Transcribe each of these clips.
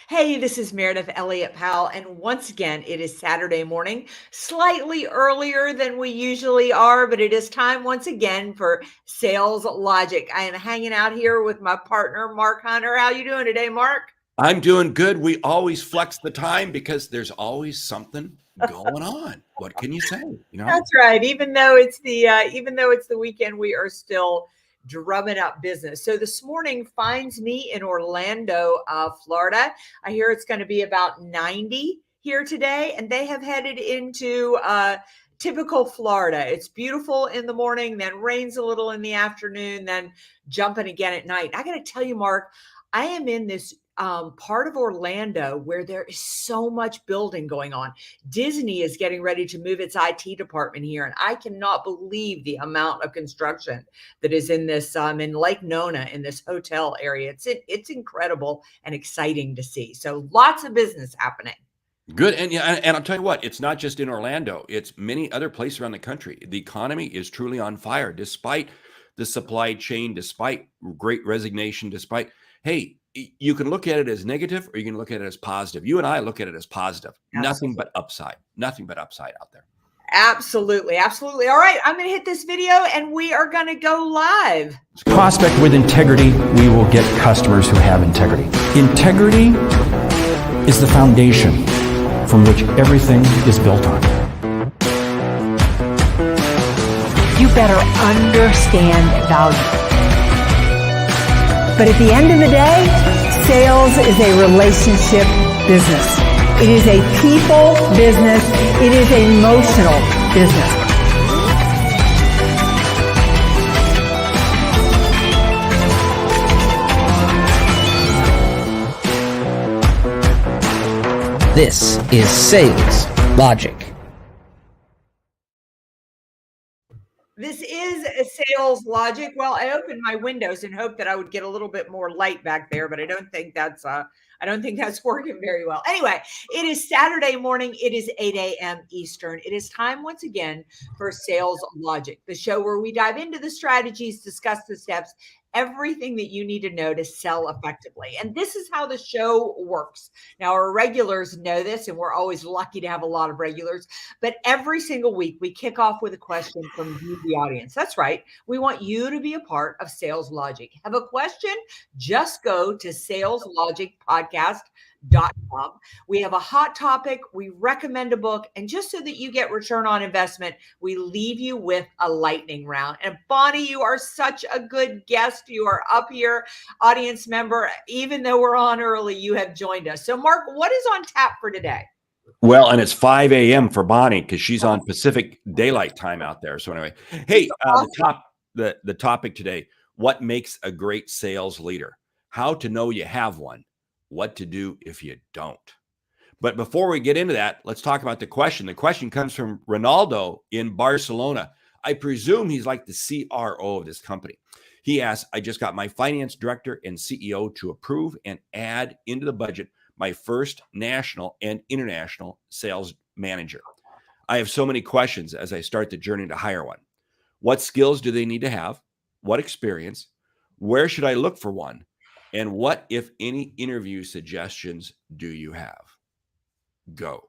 Hey, this is Meridith Elliott Powell, and once again, it is Saturday morning, slightly earlier than we usually are, but it is time once again for Sales Logic. I am hanging out here with my partner, Mark Hunter. How you doing today, Mark? I'm doing good. We always flex the time because there's always something going on. What can you say? That's right. Even though it's the weekend, we are still drumming up business. So this morning finds me in Orlando, Florida. I hear it's going to be about 90 here today, and they have headed into typical Florida. It's beautiful in the morning, then rains a little in the afternoon, then jumping again at night. I got to tell you, Mark, I am in this part of Orlando where there is so much building going on. Disney is getting ready to move its IT department here, and I cannot believe the amount of construction that is in this in Lake Nona in this hotel area. It's incredible and exciting to see. So lots of business happening. Good. And I'll tell you what, it's not just in Orlando, it's many other places around the country. The economy is truly on fire, despite the supply chain, despite great resignation, hey, you can look at it as negative or you can look at it as positive. You and I look at it as positive. Nothing but upside out there. Absolutely. Absolutely. All right. I'm going to hit this video and we are going to go live. Prospect with integrity, we will get customers who have integrity. Integrity is the foundation from which everything is built on. You better understand value. But at the end of the day, sales is a relationship business. It is a people business. It is an emotional business. This is Sales Logic. This is a Sales Logic. Well, I opened my windows and hoped that I would get a little bit more light back there, but I don't think that's working very well. Anyway, it is Saturday morning. It is 8 a.m. Eastern. It is time once again for Sales Logic, the show where we dive into the strategies, discuss the steps, everything that you need to know to sell effectively. And this is how the show works. Now, our regulars know this, and we're always lucky to have a lot of regulars. But every single week, we kick off with a question from you, the audience. That's right. We want you to be a part of Sales Logic. Have a question? Just go to saleslogicpodcast.com. We have a hot topic. We recommend a book. And just so that you get return on investment, we leave you with a lightning round. And Bonnie, you are such a good guest. You are up here, audience member. Even though we're on early, you have joined us. So Mark, what is on tap for today? Well, and it's 5 a.m. for Bonnie because she's on Pacific Daylight Time out there. So anyway, hey, the topic today, what makes a great sales leader? How to know you have one, what to do if you don't. But before we get into that, let's talk about the question. The question comes from Ronaldo in Barcelona. I presume he's like the CRO of this company. He asks, I just got my finance director and CEO to approve and add into the budget my first national and international sales manager. I have so many questions as I start the journey to hire one. What skills do they need to have? What experience? Where should I look for one? And what, if any, interview suggestions do you have? Go.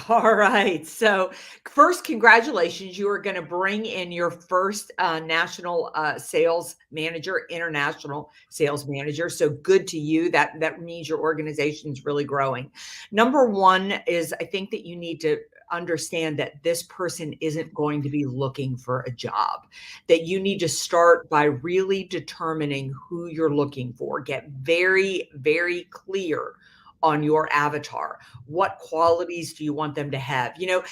All right. So first, congratulations. You are going to bring in your first national sales manager, international sales manager. So good to you. That means your organization is really growing. Number one is I think that you need to understand that this person isn't going to be looking for a job, that you need to start by really determining who you're looking for. Get very, very clear on your avatar. What qualities do you want them to have? You know,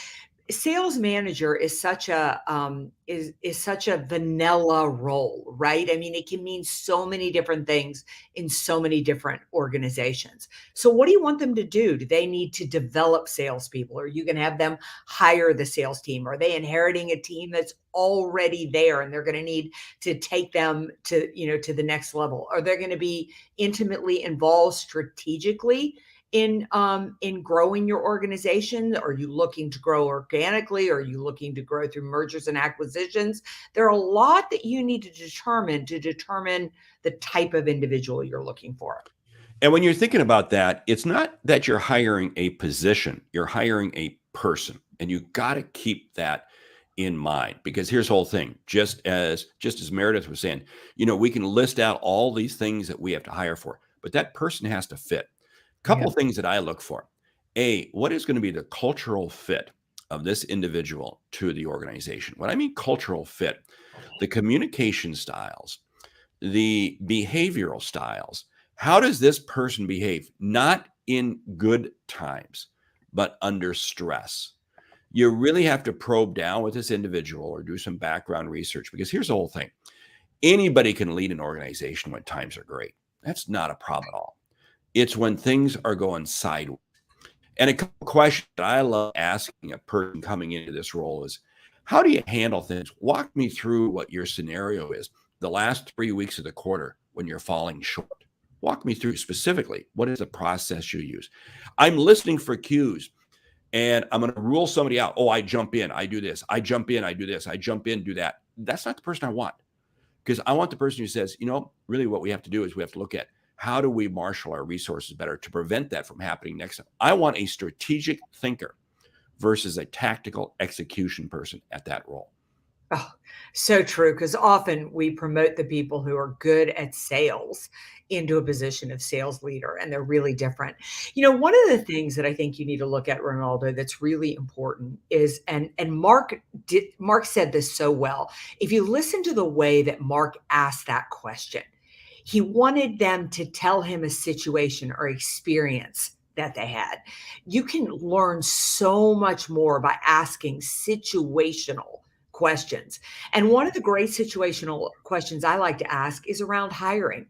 sales manager is such a is such a vanilla role, right? I mean, it can mean so many different things in so many different organizations. So what do you want them to do? Do they need to develop salespeople? Are you going to have them hire the sales team? Are they inheriting a team that's already there and they're going to need to take them to, to the next level? Are they going to be intimately involved strategically in growing your organization? Are you looking to grow organically? Are you looking to grow through mergers and acquisitions? There are a lot that you need to determine the type of individual you're looking for. And when you're thinking about that, it's not that you're hiring a position, you're hiring a person. And you got to keep that in mind, because here's the whole thing. Just as Meridith was saying, we can list out all these things that we have to hire for, but that person has to fit. A couple of things that I look for. What is going to be the cultural fit of this individual to the organization? When I mean cultural fit, the communication styles, the behavioral styles. How does this person behave? Not in good times, but under stress. You really have to probe down with this individual or do some background research, because here's the whole thing. Anybody can lead an organization when times are great. That's not a problem at all. It's when things are going sideways. And a couple questions that I love asking a person coming into this role is, how do you handle things? Walk me through what your scenario is the last 3 weeks of the quarter when you're falling short. Walk me through specifically, what is the process you use? I'm listening for cues, and I'm going to rule somebody out. Oh, I jump in, I do this. I jump in, I do this. I jump in, do that. That's not the person I want, because I want the person who says, really what we have to do is we have to look at how do we marshal our resources better to prevent that from happening next time. I want a strategic thinker versus a tactical execution person at that role. Oh, so true. Because often we promote the people who are good at sales into a position of sales leader, and they're really different. One of the things that I think you need to look at, Ronaldo, that's really important is, and Mark said this so well. If you listen to the way that Mark asked that question, he wanted them to tell him a situation or experience that they had. You can learn so much more by asking situational questions. And one of the great situational questions I like to ask is around hiring.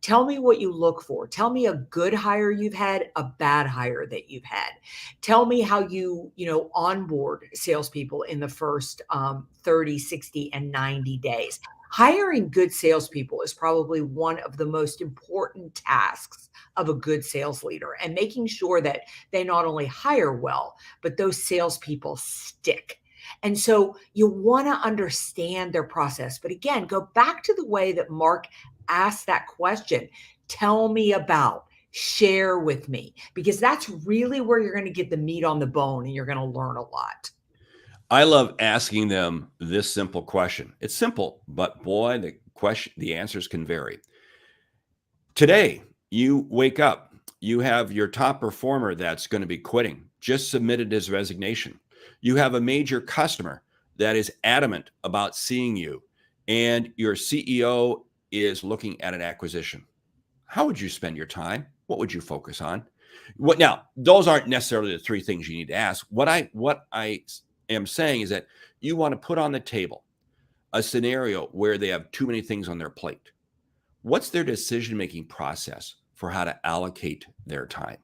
Tell me what you look for. Tell me a good hire you've had, a bad hire that you've had. Tell me how you onboard salespeople in the first 30, 60, and 90 days. Hiring good salespeople is probably one of the most important tasks of a good sales leader, and making sure that they not only hire well, but those salespeople stick. And so you want to understand their process. But again, go back to the way that Mark asked that question. Tell me about, share with me, because that's really where you're going to get the meat on the bone and you're going to learn a lot. I love asking them this simple question. It's simple, but boy, the answers can vary. Today, you wake up, you have your top performer that's going to be quitting, just submitted his resignation. You have a major customer that is adamant about seeing you, and your CEO is looking at an acquisition. How would you spend your time? What would you focus on? Now, those aren't necessarily the three things you need to ask. What I am saying is that you want to put on the table a scenario where they have too many things on their plate. What's their decision-making process for how to allocate their time?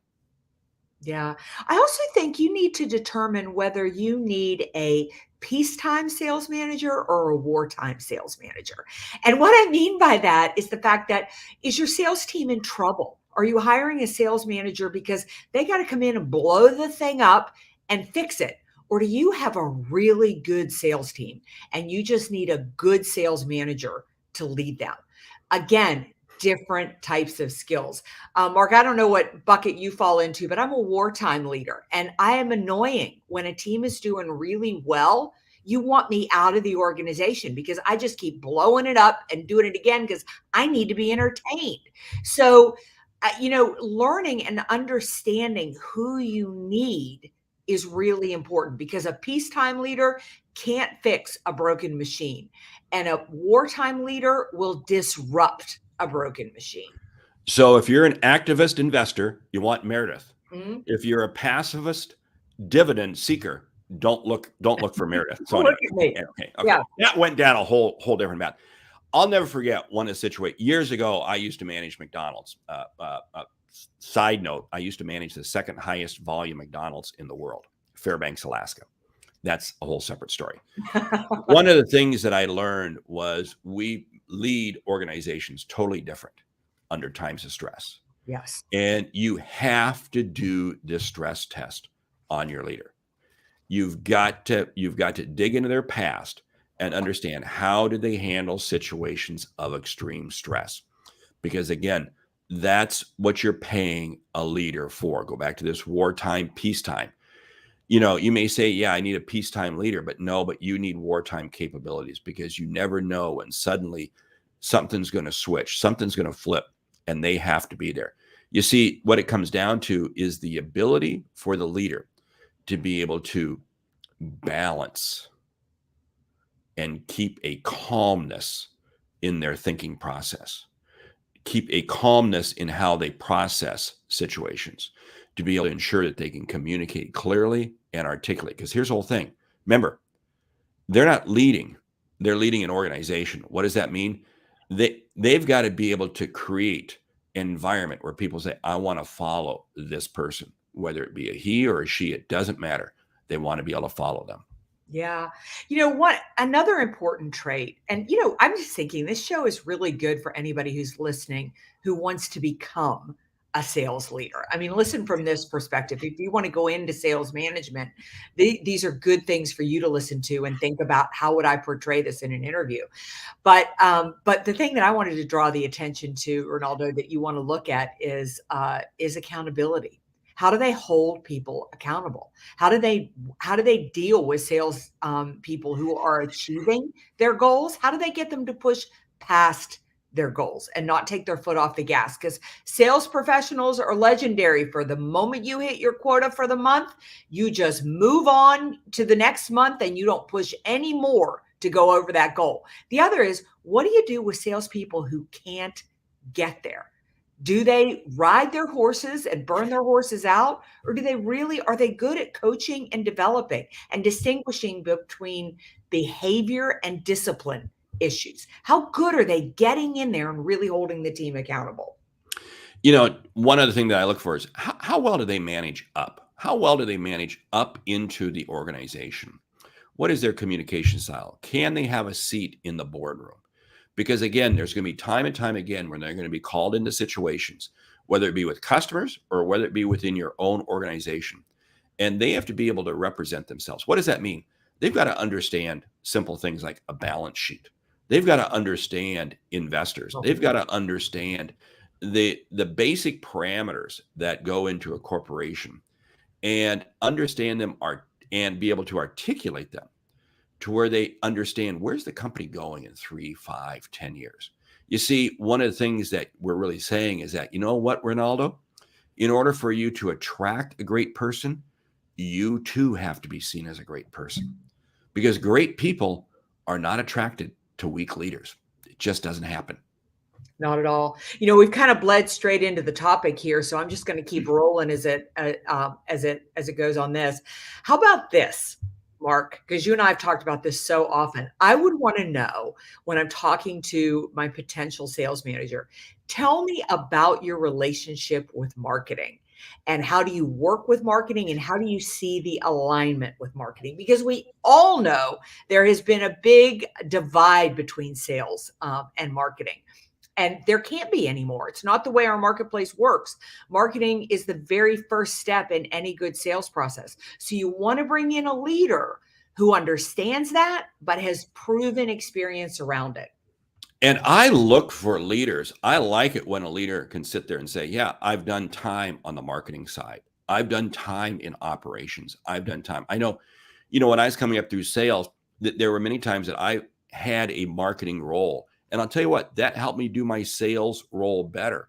Yeah. I also think you need to determine whether you need a peacetime sales manager or a wartime sales manager. And what I mean by that is the fact that, is your sales team in trouble? Are you hiring a sales manager because they got to come in and blow the thing up and fix it? Or do you have a really good sales team and you just need a good sales manager to lead them? Again, different types of skills. Mark, I don't know what bucket you fall into, but I'm a wartime leader, and I am annoying. When a team is doing really well, you want me out of the organization because I just keep blowing it up and doing it again because I need to be entertained. So, learning and understanding who you need is really important, because a peacetime leader can't fix a broken machine, and a wartime leader will disrupt a broken machine. So if you're an activist investor, you want Meridith. Mm-hmm. If you're a pacifist dividend seeker, don't look for Meridith. So Look at me. Okay. Yeah. That went down a whole different path. I'll never forget one situation. Years ago, I used to manage McDonald's. Side note, I used to manage the second highest volume McDonald's in the world, Fairbanks, Alaska. That's a whole separate story. One of the things that I learned was we lead organizations totally different under times of stress. Yes. And you have to do this stress test on your leader. You've got to dig into their past and understand, how did they handle situations of extreme stress? Because again, That's what you're paying a leader for. Go back to this wartime, peacetime. You know, you may say, yeah, I need a peacetime leader, but no, but you need wartime capabilities, because you never know when suddenly something's going to switch, something's going to flip, and they have to be there. You see, what it comes down to is the ability for the leader to be able to balance and keep a calmness in their thinking process, keep a calmness in how they process situations, to be able to ensure that they can communicate clearly and articulate. Because here's the whole thing. Remember, they're not leading, they're leading an organization. What does that mean? They've got to be able to create an environment where people say, I want to follow this person, whether it be a he or a she, it doesn't matter. They want to be able to follow them. Yeah. You know what? Another important trait, and I'm just thinking this show is really good for anybody who's listening who wants to become a sales leader. I mean, listen from this perspective. If you want to go into sales management, these are good things for you to listen to and think about, how would I portray this in an interview? But the thing that I wanted to draw the attention to, Ronaldo, that you want to look at is accountability. How do they hold people accountable? How do they deal with sales people who are achieving their goals? How do they get them to push past their goals and not take their foot off the gas? Because sales professionals are legendary for the moment you hit your quota for the month, you just move on to the next month and you don't push any more to go over that goal. The other is, what do you do with salespeople who can't get there? Do they ride their horses and burn their horses out? Or are they good at coaching and developing and distinguishing between behavior and discipline issues? How good are they getting in there and really holding the team accountable? You know, one other thing that I look for is how well do they manage up? How well do they manage up into the organization? What is their communication style? Can they have a seat in the boardroom? Because again, there's going to be time and time again when they're going to be called into situations, whether it be with customers or whether it be within your own organization. And they have to be able to represent themselves. What does that mean? They've got to understand simple things like a balance sheet. They've got to understand investors. They've got to understand the basic parameters that go into a corporation, and understand them and be able to articulate them to where they understand, where's the company going in 3, 5, 10 years. You see, one of the things that we're really saying is that, you know what, Ronaldo, in order for you to attract a great person, you too have to be seen as a great person, because great people are not attracted to weak leaders. It just doesn't happen. Not at all. We've kind of bled straight into the topic here, so I'm just going to keep rolling as it goes on this. How about this, Mark? Because you and I have talked about this so often. I would want to know, when I'm talking to my potential sales manager, tell me about your relationship with marketing, and how do you work with marketing, and how do you see the alignment with marketing? Because we all know there has been a big divide between sales and marketing. And there can't be anymore. It's not the way our marketplace works. Marketing is the very first step in any good sales process. So you want to bring in a leader who understands that, but has proven experience around it. And I look for leaders. I like it when a leader can sit there and say, yeah, I've done time on the marketing side. I've done time in operations. I've done time. I know, when I was coming up through sales, there were many times that I had a marketing role. And I'll tell you what, that helped me do my sales role better.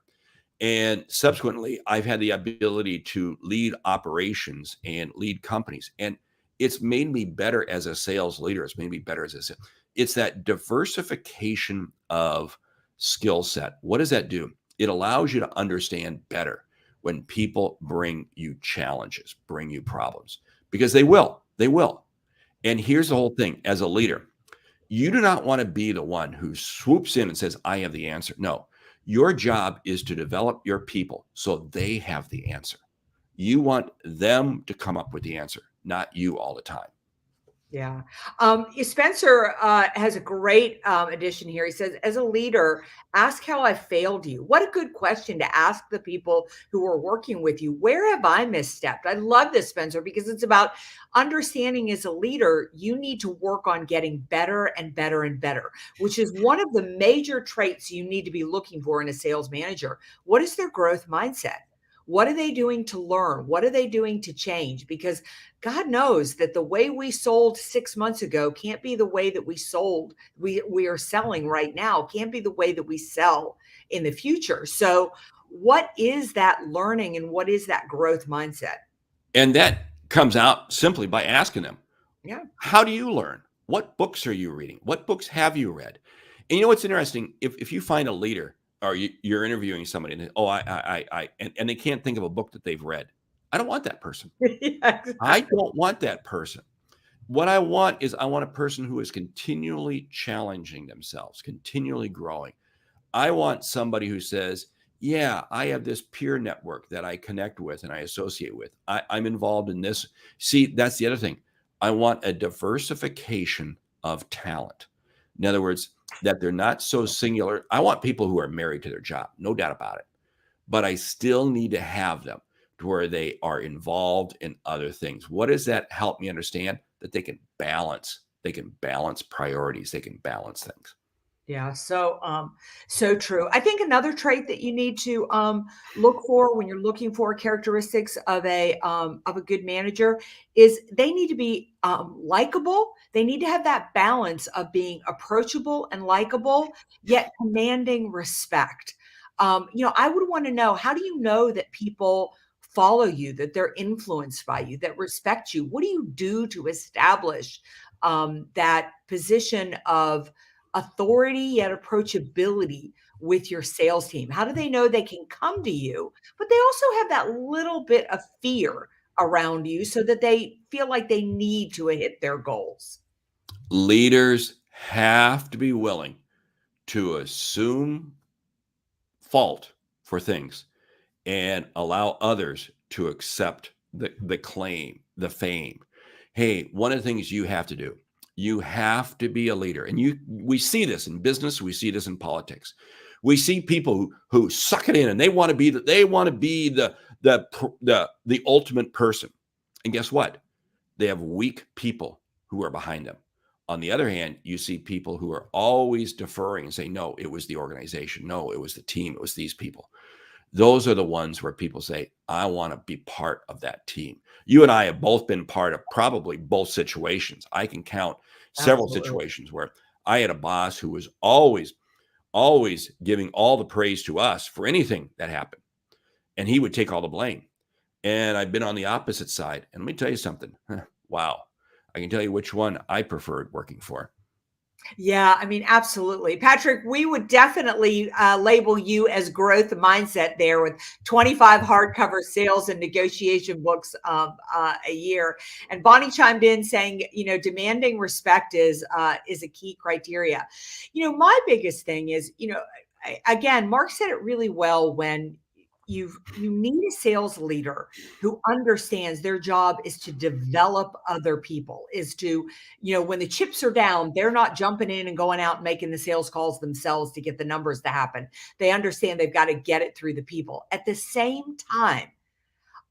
And subsequently, I've had the ability to lead operations and lead companies. And it's made me better as a sales leader. It's made me better as a sales. It's that diversification of skill set. What does that do? It allows you to understand better when people bring you challenges, bring you problems, because they will. And here's the whole thing. As a leader, you do not want to be the one who swoops in and says, I have the answer. No, your job is to develop your people so they have the answer. You want them to come up with the answer, not you all the time. Yeah. Spencer has a great addition here. He says, as a leader, ask how I failed you. What a good question to ask the people who are working with you. Where have I misstepped? I love this, Spencer, because it's about understanding as a leader, you need to work on getting better and better and better, which is one of the major traits you need to be looking for in a sales manager. What is their growth mindset? What are they doing to learn? What are they doing to change? Because God knows that the way we sold 6 months ago can't be the way that we are selling right now, can't be the way that we sell in the future. So what is that learning and what is that growth mindset? And that comes out simply by asking them, Yeah. how do you learn? What books are you reading? What books have you read? And you know what's interesting? If you find a leader or you're interviewing somebody and and they can't think of a book that they've read, I don't want that person. Yeah, I exactly. don't want that person. What I want is I want a person who is continually challenging themselves, continually growing. I want somebody who says, yeah, I have this peer network that I connect with and I associate with. I'm involved in this. See, that's the other thing. I want a diversification of talent. In other words, that they're not so singular. I want people who are married to their job, no doubt about it. But I still need to have them to where they are involved in other things. What does that help me understand? That they can balance. They can balance priorities. They can balance things. Yeah, so true. I think another trait that you need to look for when you're looking for characteristics of a good manager is they need to be likable. They need to have that balance of being approachable and likable, yet commanding respect. I would want to know, how do you know that people follow you, that they're influenced by you, that respect you? What do you do to establish that position of authority yet approachability with your sales team? How do they know they can come to you, but they also have that little bit of fear around you so that they feel like they need to hit their goals? Leaders have to be willing to assume fault for things and allow others to accept the claim, the fame. Hey, one of the things you have to do, you have to be a leader. And we see this in business, we see this in politics. We see people who suck it in and they want to be the ultimate person. And guess what? They have weak people who are behind them. On the other hand, you see people who are always deferring and saying, no, it was the organization. No, it was the team. It was these people. Those are the ones where people say, I want to be part of that team. You and I have both been part of probably both situations. I can count several Absolutely. situations where I had a boss who was always giving all the praise to us for anything that happened. And he would take all the blame. And I've been on the opposite side. And let me tell you something. Wow. I can tell you which one I preferred working for. Yeah, I mean, absolutely. Patrick, we would definitely label you as growth mindset there with 25 hardcover sales and negotiation books a year. And Bonnie chimed in saying, demanding respect is a key criteria. My biggest thing is, again, Mark said it really well when you need a sales leader who understands their job is to develop other people, is to, when the chips are down, they're not jumping in and going out and making the sales calls themselves to get the numbers to happen. They understand they've got to get it through the people. At the same time,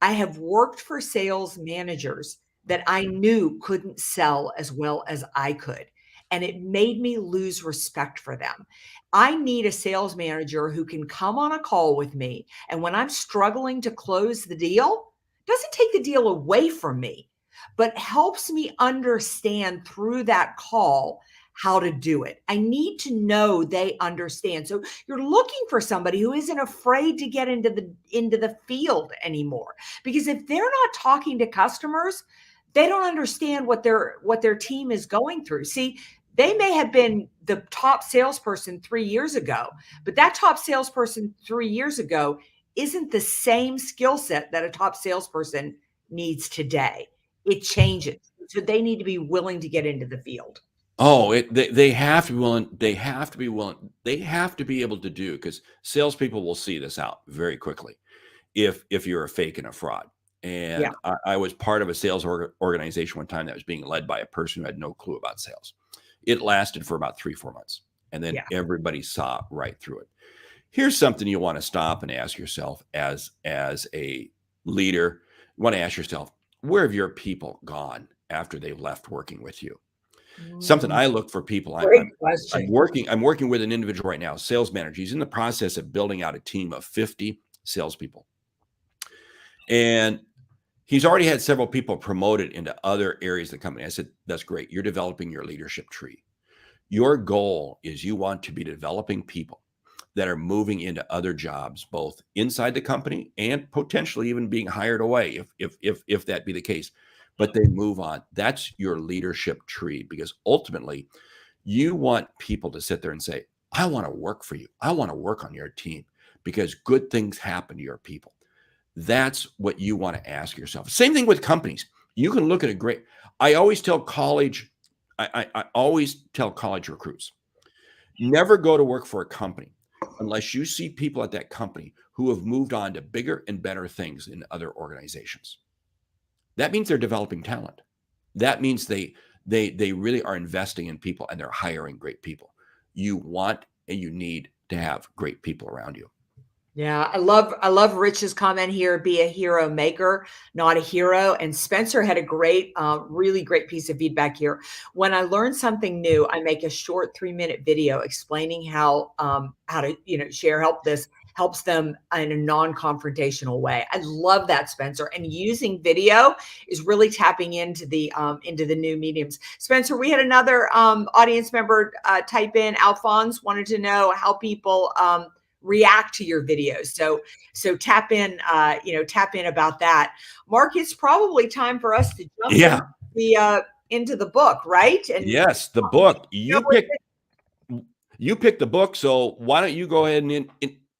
I have worked for sales managers that I knew couldn't sell as well as I could. And it made me lose respect for them. I need a sales manager who can come on a call with me. And when I'm struggling to close the deal, doesn't take the deal away from me, but helps me understand through that call how to do it. I need to know they understand. So you're looking for somebody who isn't afraid to get into the field anymore. Because if they're not talking to customers, they don't understand what their team is going through. See, they may have been the top salesperson 3 years ago, but that top salesperson 3 years ago isn't the same skill set that a top salesperson needs today. It changes. So they need to be willing to get into the field. Oh, they have to be willing. They have to be willing. They have to be able to do, because salespeople will see this out very quickly. If you're a fake and a fraud, Yeah. And I was part of a sales organization one time that was being led by a person who had no clue about sales. It lasted for about 3-4 months. And then Yeah. everybody saw right through it. Here's something you want to stop and ask yourself as a leader. You want to ask yourself, where have your people gone after they've left working with you? Something I look for people. Great I'm question. working with an individual right now, sales manager. He's in the process of building out a team of 50 salespeople. And he's already had several people promoted into other areas of the company. I said, that's great. You're developing your leadership tree. Your goal is you want to be developing people that are moving into other jobs, both inside the company and potentially even being hired away if that be the case. But they move on. That's your leadership tree, because ultimately you want people to sit there and say, I want to work for you. I want to work on your team, because good things happen to your people. That's what you want to ask yourself. Same thing with companies. You can look at I always tell college recruits, never go to work for a company unless you see people at that company who have moved on to bigger and better things in other organizations. That means they're developing talent. That means they really are investing in people and they're hiring great people. You want and you need to have great people around you. Yeah, I love Rich's comment here, be a hero maker, not a hero. And Spencer had a great, really great piece of feedback here. When I learn something new, I make a short 3-minute video explaining how to, this helps them in a non-confrontational way. I love that, Spencer. And using video is really tapping into the new mediums. Spencer, we had another audience member type in, Alphonse wanted to know how people react to your videos. So tap in about that. Mark, it's probably time for us to jump into the book, right? And yes, the book. You picked the book, so why don't you go ahead and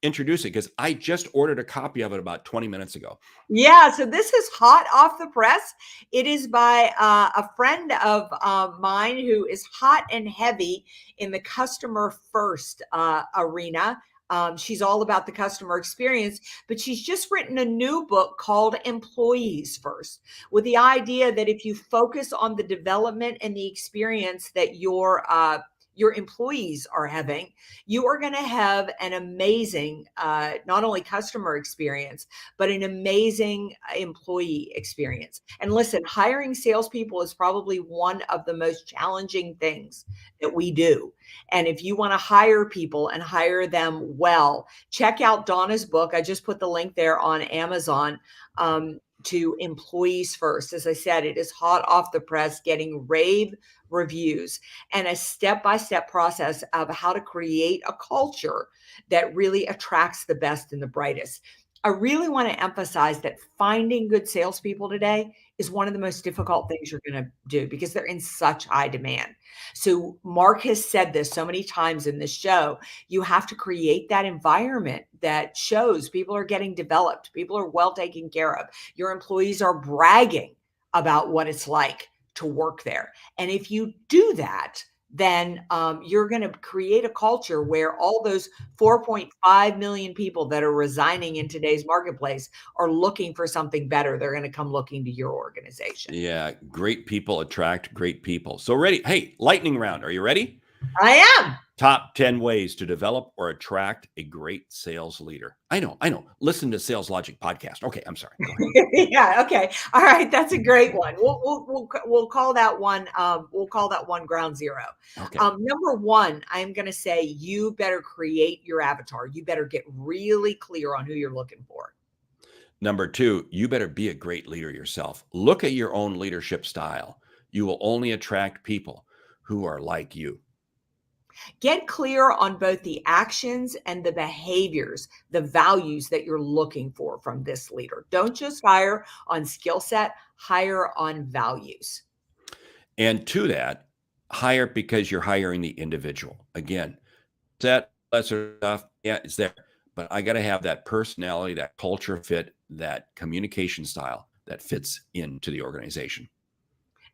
introduce it? Because I just ordered a copy of it about 20 minutes ago. Yeah, so this is hot off the press. It is by a friend of mine who is hot and heavy in the customer first arena. She's all about the customer experience, but she's just written a new book called Employees First, with the idea that if you focus on the development and the experience that your employees are having, you are going to have an amazing, not only customer experience, but an amazing employee experience. And listen, hiring salespeople is probably one of the most challenging things that we do. And if you want to hire people and hire them well, check out Donna's book. I just put the link there on Amazon. To Employees First. As I said, it is hot off the press, getting rave reviews, and a step-by-step process of how to create a culture that really attracts the best and the brightest. I really want to emphasize that finding good salespeople today is one of the most difficult things you're going to do, because they're in such high demand. So Mark has said this so many times in this show, you have to create that environment that shows people are getting developed, people are well taken care of. Your employees are bragging about what it's like to work there. And if you do that, then you're going to create a culture where all those 4.5 million people that are resigning in today's marketplace are looking for something better. They're going to come looking to your organization. Yeah, great people attract great people. So ready? Hey, lightning round. Are you ready? I am. Top 10 ways to develop or attract a great sales leader. I know. Listen to Sales Logic podcast. Okay, I'm sorry. Go ahead. Yeah. Okay. All right. That's a great one. We'll call that one. We'll call that one ground zero. Okay. Number one, I'm going to say you better create your avatar. You better get really clear on who you're looking for. Number two, you better be a great leader yourself. Look at your own leadership style. You will only attract people who are like you. Get clear on both the actions and the behaviors, the values that you're looking for from this leader. Don't just hire on skill set, hire on values. And to that, hire because you're hiring the individual. Again, that lesser stuff, yeah, it's there. But I got to have that personality, that culture fit, that communication style that fits into the organization.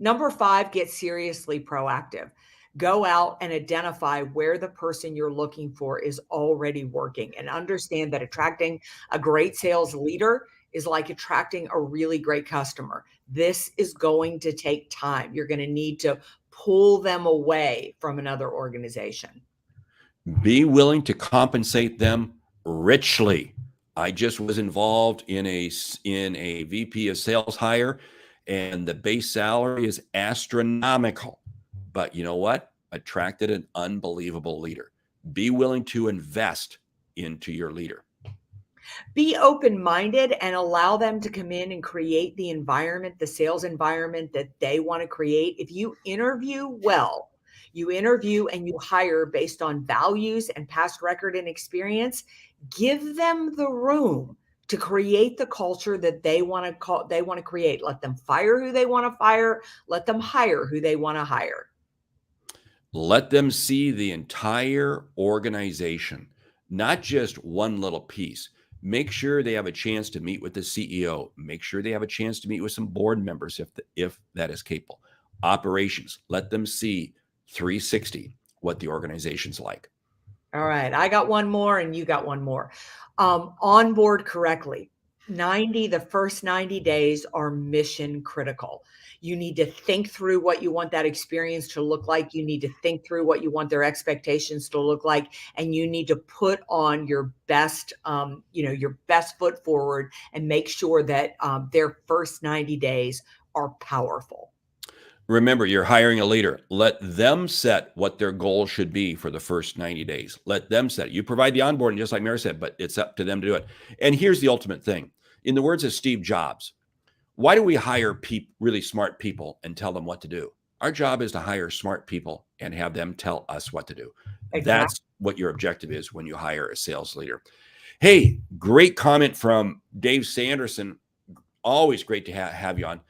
Number 5, get seriously proactive. Go out and identify where the person you're looking for is already working, and understand that attracting a great sales leader is like attracting a really great customer. This is going to take time. You're going to need to pull them away from another organization. Be willing to compensate them richly. I just was involved in a VP of sales hire, and the base salary is astronomical. But you know what? Attracted an unbelievable leader. Be willing to invest into your leader. Be open-minded and allow them to come in and create the environment, the sales environment that they want to create. If you interview well, you interview and you hire based on values and past record and experience, give them the room to create the culture that they want to create. Let them fire who they want to fire. Let them hire who they want to hire. Let them see the entire organization, not just one little piece. Make sure they have a chance to meet with the CEO. Make sure they have a chance to meet with some board members if that is capable. Operations, let them see 360 what the organization's like. All right. I got one more and you got one more. Onboard correctly. The first 90 days are mission critical. You need to think through what you want that experience to look like. You need to think through what you want their expectations to look like. And you need to put on your best, your best foot forward and make sure that their first 90 days are powerful. Remember, you're hiring a leader. Let them set what their goal should be for the first 90 days. Let them set it. You provide the onboarding, just like Mary said, but it's up to them to do it. And here's the ultimate thing. In the words of Steve Jobs, why do we hire really smart people and tell them what to do? Our job is to hire smart people and have them tell us what to do. Exactly. That's what your objective is when you hire a sales leader. Hey, great comment from Dave Sanderson. Always great to have you on.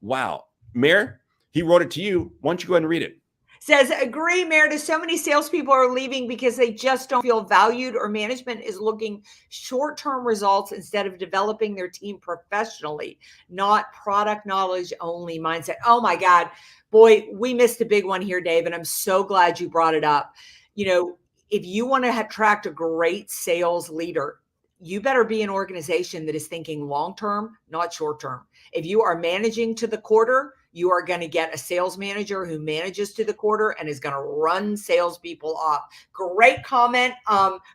Wow. Mayor, he wrote it to you. Why don't you go ahead and read it? Says, agree, Meridith. So many salespeople are leaving because they just don't feel valued, or management is looking short-term results instead of developing their team professionally, not product knowledge only mindset. Oh my God, boy, we missed a big one here, Dave. And I'm so glad you brought it up. If you want to attract a great sales leader, you better be an organization that is thinking long-term, not short-term. If you are managing to the quarter, you are going to get a sales manager who manages to the quarter and is going to run salespeople off. Great comment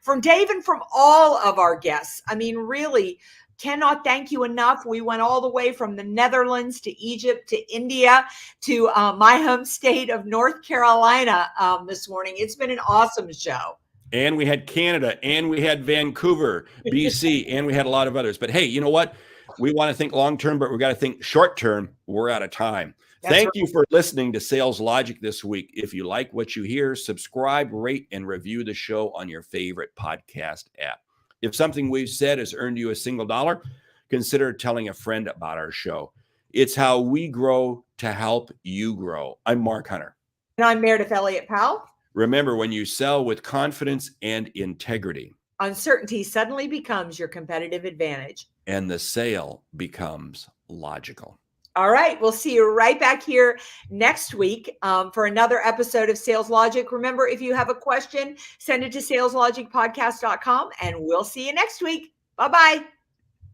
from Dave and from all of our guests. I mean, really, cannot thank you enough. We went all the way from the Netherlands to Egypt to India to my home state of North Carolina this morning. It's been an awesome show. And we had Canada, and we had Vancouver, BC, and we had a lot of others. But hey, you know what? We want to think long-term, but we've got to think short-term. We're out of time. Thank you for listening to Sales Logic this week. If you like what you hear, subscribe, rate, and review the show on your favorite podcast app. If something we've said has earned you a single dollar, consider telling a friend about our show. It's how we grow to help you grow. I'm Mark Hunter. And I'm Meridith Elliott Powell. Remember, when you sell with confidence and integrity, uncertainty suddenly becomes your competitive advantage. And the sale becomes logical. All right. We'll see you right back here next week for another episode of Sales Logic. Remember, if you have a question, send it to saleslogicpodcast.com, and we'll see you next week. Bye-bye.